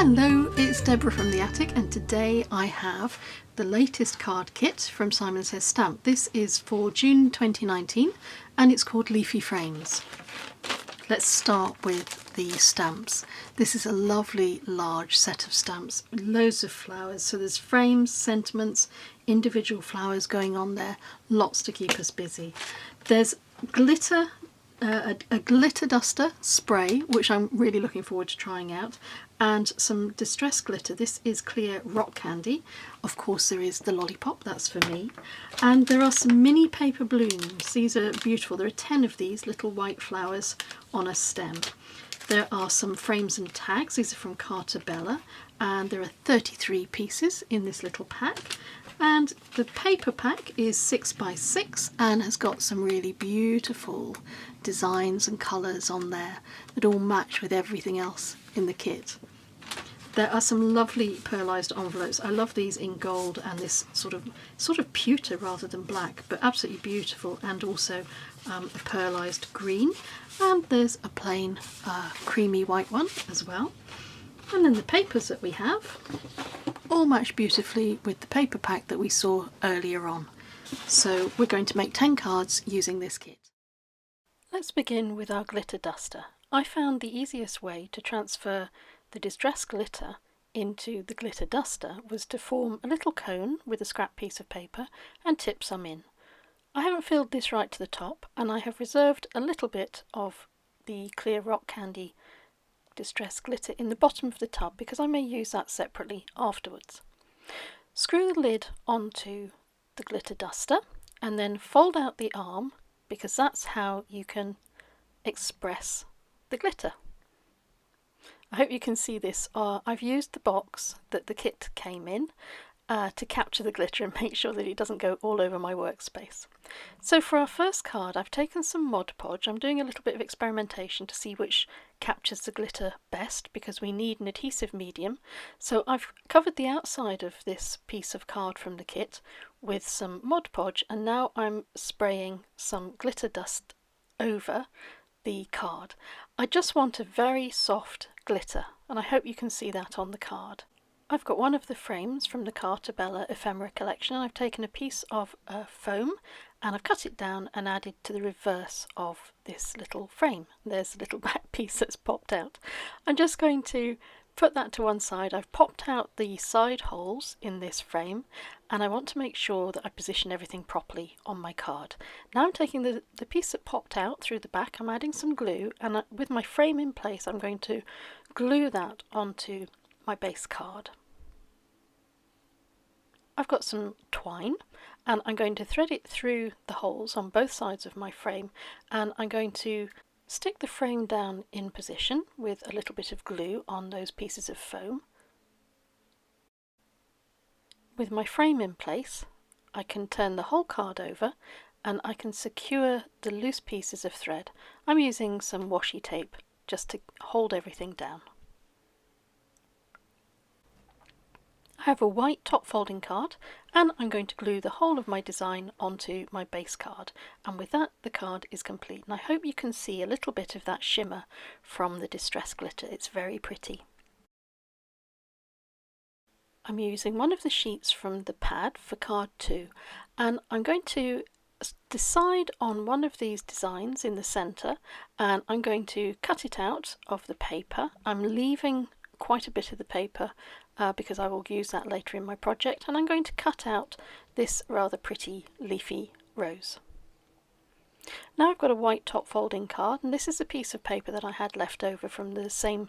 Hello, it's Deborah from the Attic, and today I have the latest card kit from Simon Says Stamp. This is for June 2019 and it's called Leafy Frames. Let's start with the stamps. This is a lovely large set of stamps, loads of flowers. So there's frames, sentiments, individual flowers going on there, lots to keep us busy. There's glitter, a glitter duster spray, which I'm really looking forward to trying out, and some distress glitter. This is clear rock candy. Of course there is the lollipop, that's for me. And there are some mini paper blooms. These are beautiful. There are 10 of these little white flowers on a stem. There are some frames and tags. These are from Carter Bella, and there are 33 pieces in this little pack. And the paper pack is 6 by 6 and has got some really beautiful designs and colours on there that all match with everything else in the kit. There are some lovely pearlised envelopes. I love these in gold and this sort of pewter rather than black, but absolutely beautiful, and also a pearlised green. And there's a plain creamy white one as well. And then the papers that we have all match beautifully with the paper pack that we saw earlier on. So we're going to make 10 cards using this kit. Let's begin with our glitter duster. I found the easiest way to transfer the distress glitter into the glitter duster was to form a little cone with a scrap piece of paper and tip some in. I haven't filled this right to the top, and I have reserved a little bit of the clear rock candy distress glitter in the bottom of the tub because I may use that separately afterwards. Screw the lid onto the glitter duster and then fold out the arm, because that's how you can express the glitter. I hope you can see this. I've used the box that the kit came in to capture the glitter and make sure that it doesn't go all over my workspace. So for our first card, I've taken some Mod Podge. I'm doing a little bit of experimentation to see which captures the glitter best, because we need an adhesive medium. So I've covered the outside of this piece of card from the kit with some Mod Podge, and now I'm spraying some glitter dust over the card. I just want a very soft glitter, and I hope you can see that on the card. I've got one of the frames from the Carter Bella ephemera collection, and I've taken a piece of foam and I've cut it down and added to the reverse of this little frame. There's a little back piece that's popped out. I'm just going to put that to one side. I've popped out the side holes in this frame, and I want to make sure that I position everything properly on my card. Now I'm taking the piece that popped out through the back, I'm adding some glue, and with my frame in place I'm going to glue that onto my base card. I've got some twine and I'm going to thread it through the holes on both sides of my frame, and I'm going to stick the frame down in position with a little bit of glue on those pieces of foam. With my frame in place, I can turn the whole card over and I can secure the loose pieces of thread. I'm using some washi tape just to hold everything down. I have a white top folding card, and I'm going to glue the whole of my design onto my base card, and with that the card is complete. And I hope you can see a little bit of that shimmer from the distress glitter. It's very pretty. I'm using one of the sheets from the pad for card 2, and I'm going to decide on one of these designs in the centre, and I'm going to cut it out of the paper. I'm leaving quite a bit of the paper because I will use that later in my project, and I'm going to cut out this rather pretty leafy rose. Now I've got a white top folding card, and this is a piece of paper that I had left over from the same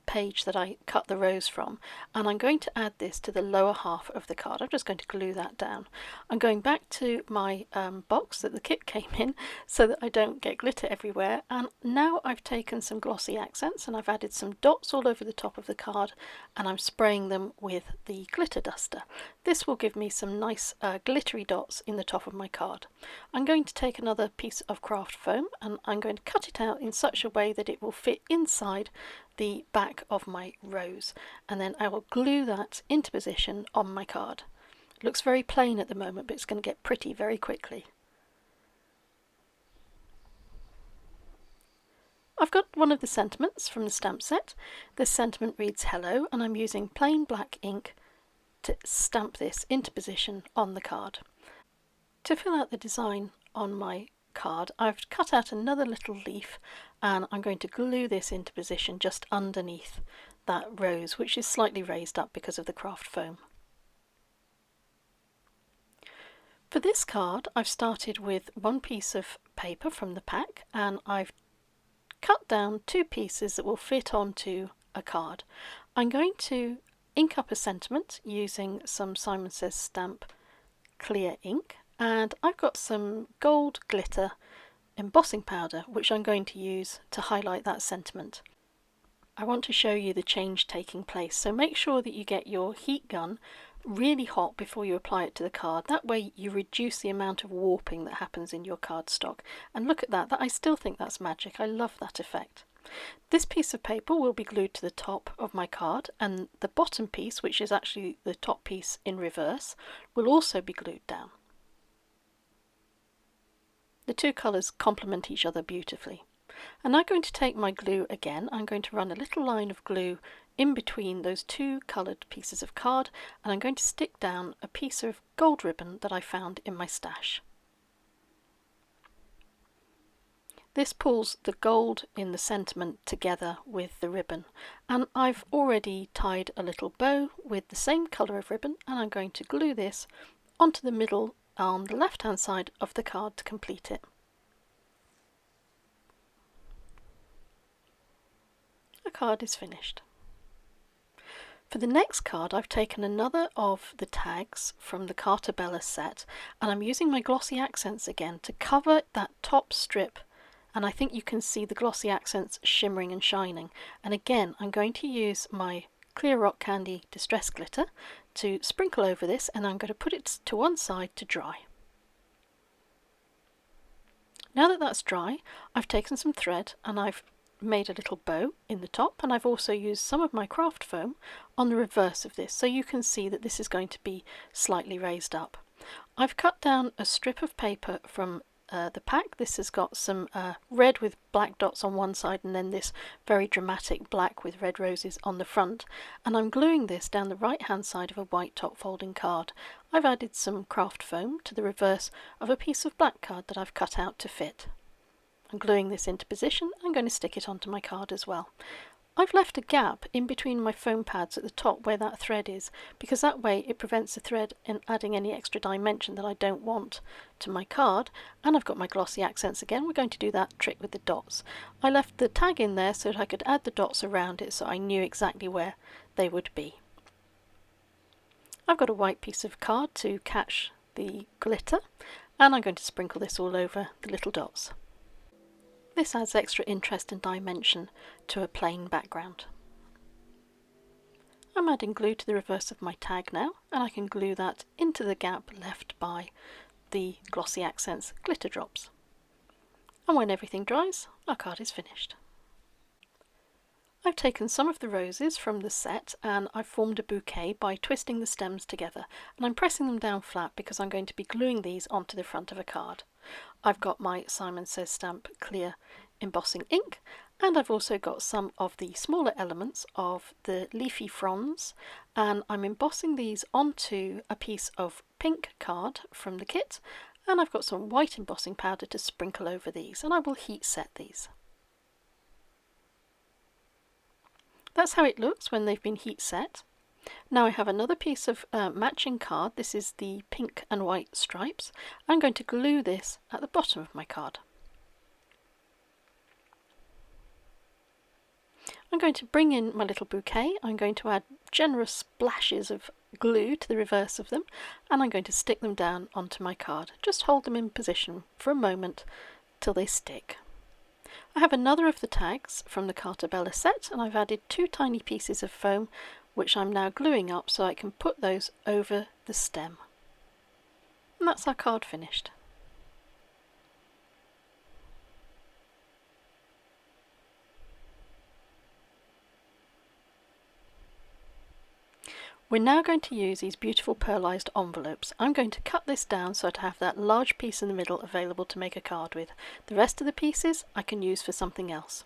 page that I cut the rose from, and I'm going to add this to the lower half of the card. I'm just going to glue that down. I'm going back to my box that the kit came in so that I don't get glitter everywhere, and now I've taken some glossy accents and I've added some dots all over the top of the card, and I'm spraying them with the glitter duster. This will give me some nice glittery dots in the top of my card. I'm going to take another piece of craft foam and I'm going to cut it out in such a way that it will fit inside the back of my rose, and then I will glue that into position on my card. It looks very plain at the moment, but it's going to get pretty very quickly. I've got one of the sentiments from the stamp set. This sentiment reads hello, and I'm using plain black ink to stamp this into position on the card. To fill out the design on my card, I've cut out another little leaf and I'm going to glue this into position just underneath that rose, which is slightly raised up because of the craft foam. For this card, I've started with one piece of paper from the pack and I've cut down two pieces that will fit onto a card. I'm going to ink up a sentiment using some Simon Says Stamp clear ink, and I've got some gold glitter embossing powder which I'm going to use to highlight that sentiment. I want to show you the change taking place, so make sure that you get your heat gun really hot before you apply it to the card. That way you reduce the amount of warping that happens in your cardstock. And look at that, I still think that's magic. I love that effect. This piece of paper will be glued to the top of my card, and the bottom piece, which is actually the top piece in reverse, will also be glued down. The two colours complement each other beautifully. I'm now going to take my glue again. I'm going to run a little line of glue in between those two coloured pieces of card, and I'm going to stick down a piece of gold ribbon that I found in my stash. This pulls the gold in the sentiment together with the ribbon, and I've already tied a little bow with the same colour of ribbon, and I'm going to glue this onto the middle on the left hand side of the card to complete it. The card is finished. For the next card, I've taken another of the tags from the Carta Bella set, and I'm using my glossy accents again to cover that top strip, and I think you can see the glossy accents shimmering and shining. And again, I'm going to use my Clear Rock Candy Distress Glitter to sprinkle over this, and I'm going to put it to one side to dry. Now that that's dry, I've taken some thread and I've made a little bow in the top, and I've also used some of my craft foam on the reverse of this, so you can see that this is going to be slightly raised up. I've cut down a strip of paper from the pack. This has got some red with black dots on one side and then this very dramatic black with red roses on the front, and I'm gluing this down the right hand side of a white top folding card. I've added some craft foam to the reverse of a piece of black card that I've cut out to fit. I'm gluing this into position. I'm going to stick it onto my card as well. I've left a gap in between my foam pads at the top where that thread is, because that way it prevents the thread in adding any extra dimension that I don't want to my card. And I've got my glossy accents again. We're going to do that trick with the dots. I left the tag in there so that I could add the dots around it so I knew exactly where they would be. I've got a white piece of card to catch the glitter, and I'm going to sprinkle this all over the little dots. This adds extra interest and dimension to a plain background. I'm adding glue to the reverse of my tag now, and I can glue that into the gap left by the Glossy Accents glitter drops. And when everything dries, our card is finished. I've taken some of the roses from the set and I've formed a bouquet by twisting the stems together, and I'm pressing them down flat because I'm going to be gluing these onto the front of a card. I've got my Simon Says Stamp clear embossing ink, and I've also got some of the smaller elements of the Leafy fronds, and I'm embossing these onto a piece of pink card from the kit, and I've got some white embossing powder to sprinkle over these, and I will heat set these. That's how it looks when they've been heat set. Now I have another piece of matching card. This is the pink and white stripes. I'm going to glue this at the bottom of my card. I'm going to bring in my little bouquet. I'm going to add generous splashes of glue to the reverse of them, and I'm going to stick them down onto my card. Just hold them in position for a moment till they stick. I have another of the tags from the Carta Bella set, and I've added 2 tiny pieces of foam which I'm now gluing up so I can put those over the stem. And that's our card finished. We're now going to use these beautiful pearlized envelopes. I'm going to cut this down so to have that large piece in the middle available to make a card with. The rest of the pieces I can use for something else.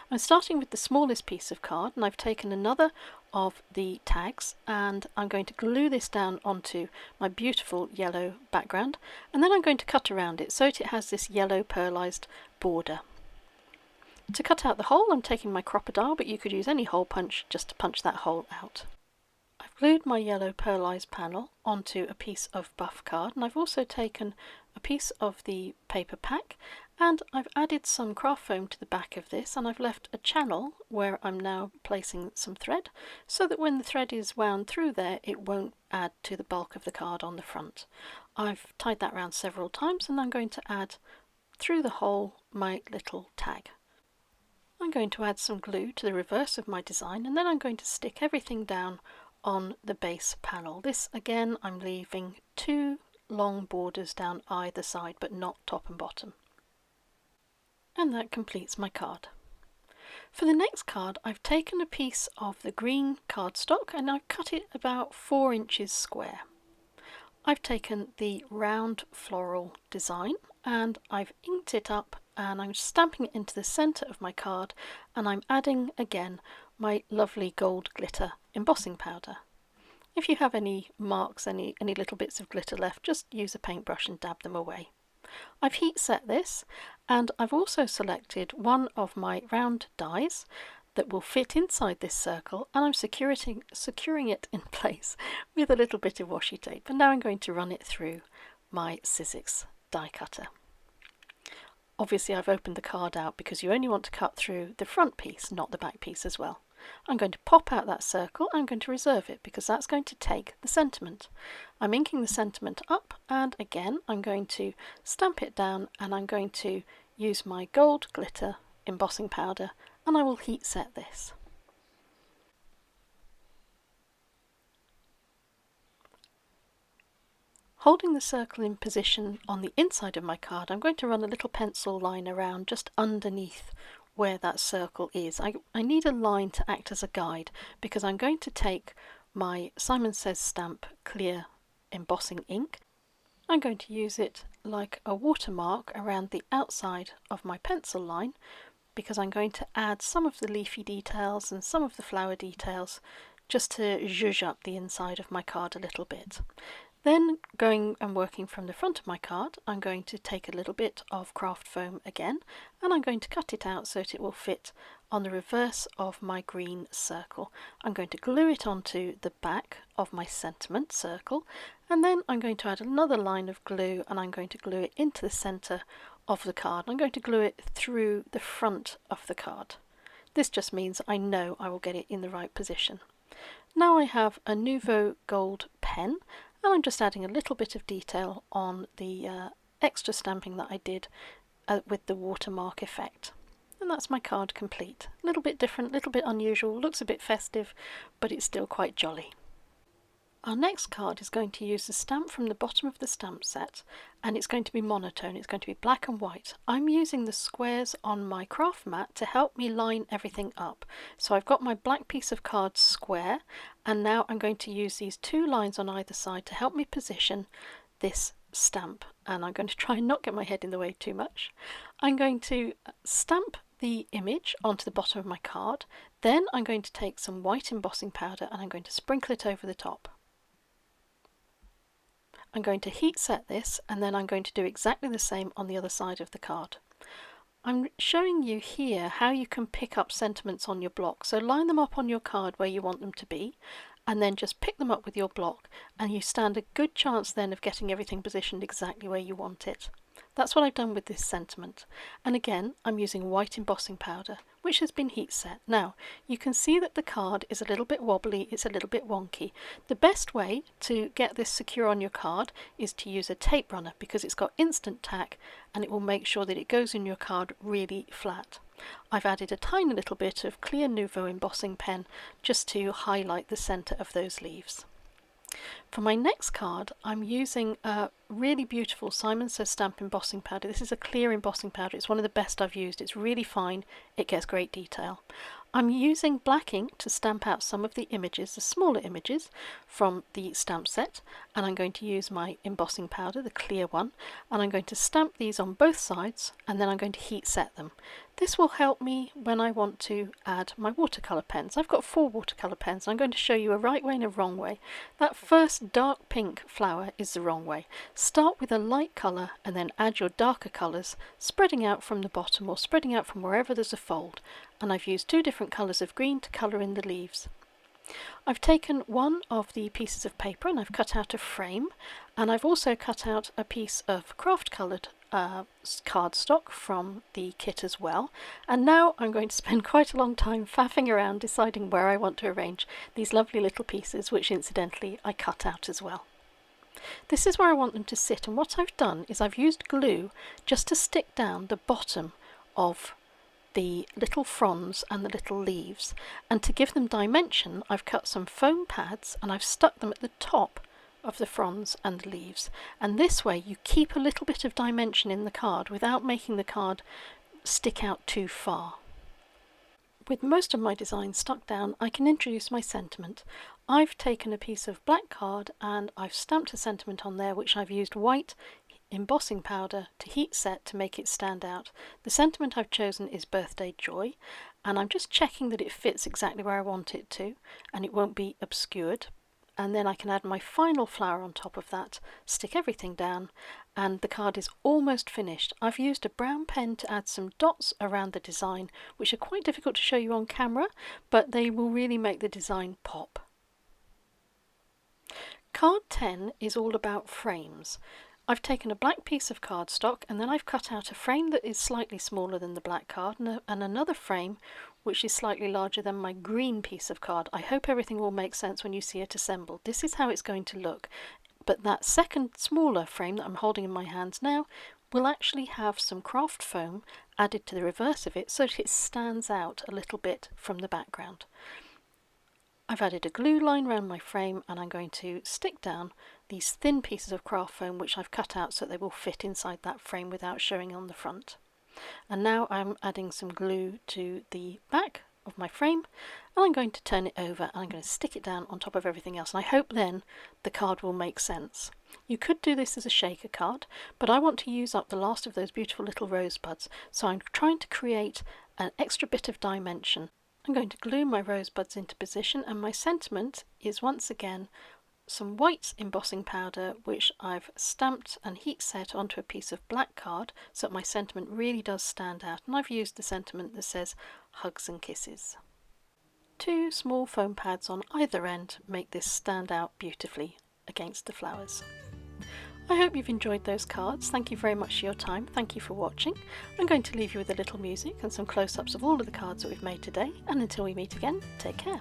I'm starting with the smallest piece of card, and I've taken another of the tags and I'm going to glue this down onto my beautiful yellow background, and then I'm going to cut around it so that it has this yellow pearlized border. To cut out the hole, I'm taking my crocodile, but you could use any hole punch just to punch that hole out. I've glued my yellow pearlized panel onto a piece of buff card, and I've also taken a piece of the paper pack and I've added some craft foam to the back of this, and I've left a channel where I'm now placing some thread so that when the thread is wound through there it won't add to the bulk of the card on the front. I've tied that round several times and I'm going to add through the hole my little tag. I'm going to add some glue to the reverse of my design, and then I'm going to stick everything down on the base panel. This again, I'm leaving 2 long borders down either side, but not top and bottom. And that completes my card. For the next card, I've taken a piece of the green cardstock and I've cut it about 4 inches square. I've taken the round floral design and I've inked it up, and I'm stamping it into the centre of my card, and I'm adding again my lovely gold glitter embossing powder. If you have any marks, any little bits of glitter left, just use a paintbrush and dab them away. I've heat set this, and I've also selected one of my round dies that will fit inside this circle, and I'm securing it in place with a little bit of washi tape, and now I'm going to run it through my Sizzix die cutter. Obviously I've opened the card out because you only want to cut through the front piece, not the back piece as well. I'm going to pop out that circle. I'm going to reserve it because that's going to take the sentiment. I'm inking the sentiment up, and again I'm going to stamp it down, and I'm going to use my gold glitter embossing powder, and I will heat set this. Holding the circle in position on the inside of my card, I'm going to run a little pencil line around just underneath where that circle is. I need a line to act as a guide because I'm going to take my Simon Says stamp clear embossing ink. I'm going to use it like a watermark around the outside of my pencil line because I'm going to add some of the leafy details and some of the flower details just to zhuzh up the inside of my card a little bit. Then going and working from the front of my card, I'm going to take a little bit of craft foam again, and I'm going to cut it out so that it will fit on the reverse of my green circle. I'm going to glue it onto the back of my sentiment circle, and then I'm going to add another line of glue, and I'm going to glue it into the centre of the card. I'm going to glue it through the front of the card. This just means I know I will get it in the right position. Now I have a Nouveau Gold pen, and I'm just adding a little bit of detail on the extra stamping that I did with the watermark effect. And that's my card complete. A little bit different, a little bit unusual, looks a bit festive, but it's still quite jolly. Our next card is going to use the stamp from the bottom of the stamp set, and it's going to be monotone, it's going to be black and white. I'm using the squares on my craft mat to help me line everything up. So I've got my black piece of card square, and now I'm going to use these 2 lines on either side to help me position this stamp, and I'm going to try and not get my head in the way too much. I'm going to stamp the image onto the bottom of my card, then I'm going to take some white embossing powder and I'm going to sprinkle it over the top. I'm going to heat set this, and then I'm going to do exactly the same on the other side of the card. I'm showing you here how you can pick up sentiments on your block. So line them up on your card where you want them to be, and then just pick them up with your block, and you stand a good chance then of getting everything positioned exactly where you want it. That's what I've done with this sentiment. And again, I'm using white embossing powder, which has been heat set. Now, you can see that the card is a little bit wobbly, it's a little bit wonky. The best way to get this secure on your card is to use a tape runner because it's got instant tack and it will make sure that it goes in your card really flat. I've added a tiny little bit of clear Nouveau embossing pen just to highlight the centre of those leaves. For my next card, I'm using a really beautiful Simon Says stamp embossing powder. This is a clear embossing powder. It's one of the best I've used. It's really fine. It gets great detail. I'm using black ink to stamp out some of the images, the smaller images from the stamp set, and I'm going to use my embossing powder, the clear one, and I'm going to stamp these on both sides, and then I'm going to heat set them. This will help me when I want to add my watercolor pens. I've got 4 watercolor pens. I'm going to show you a right way and a wrong way. That first dark pink flower is the wrong way. Start with a light color and then add your darker colors, spreading out from the bottom or spreading out from wherever there's a fold. And I've used 2 different colors of green to color in the leaves. I've taken one of the pieces of paper and I've cut out a frame, and I've also cut out a piece of craft coloured cardstock from the kit as well. And now I'm going to spend quite a long time faffing around deciding where I want to arrange these lovely little pieces, which incidentally I cut out as well. This is where I want them to sit, and what I've done is I've used glue just to stick down the bottom of the little fronds and the little leaves, and to give them dimension I've cut some foam pads and I've stuck them at the top of the fronds and the leaves, and this way you keep a little bit of dimension in the card without making the card stick out too far. With most of my designs stuck down, I can introduce my sentiment. I've taken a piece of black card and I've stamped a sentiment on there, which I've used white embossing powder to heat set to make it stand out. The sentiment I've chosen is Birthday Joy, and I'm just checking that it fits exactly where I want it to and it won't be obscured. And then I can add my final flower on top of that, stick everything down, and the card is almost finished. I've used a brown pen to add some dots around the design, which are quite difficult to show you on camera, but they will really make the design pop. Card 10 is all about frames. I've taken a black piece of cardstock and then I've cut out a frame that is slightly smaller than the black card and another frame which is slightly larger than my green piece of card. I hope everything will make sense when you see it assembled. This is how it's going to look, but that second smaller frame that I'm holding in my hands now will actually have some craft foam added to the reverse of it so that it stands out a little bit from the background. I've added a glue line around my frame and I'm going to stick down these thin pieces of craft foam which I've cut out so they will fit inside that frame without showing on the front. And now I'm adding some glue to the back of my frame and I'm going to turn it over and I'm going to stick it down on top of everything else, and I hope then the card will make sense. You could do this as a shaker card, but I want to use up the last of those beautiful little rosebuds, so I'm trying to create an extra bit of dimension. I'm going to glue my rosebuds into position, and my sentiment is once again some white embossing powder which I've stamped and heat set onto a piece of black card so that my sentiment really does stand out, and I've used the sentiment that says hugs and kisses. 2 small foam pads on either end make this stand out beautifully against the flowers. I hope you've enjoyed those cards. Thank you very much for your time. Thank you for watching. I'm going to leave you with a little music and some close-ups of all of the cards that we've made today, and until we meet again, take care.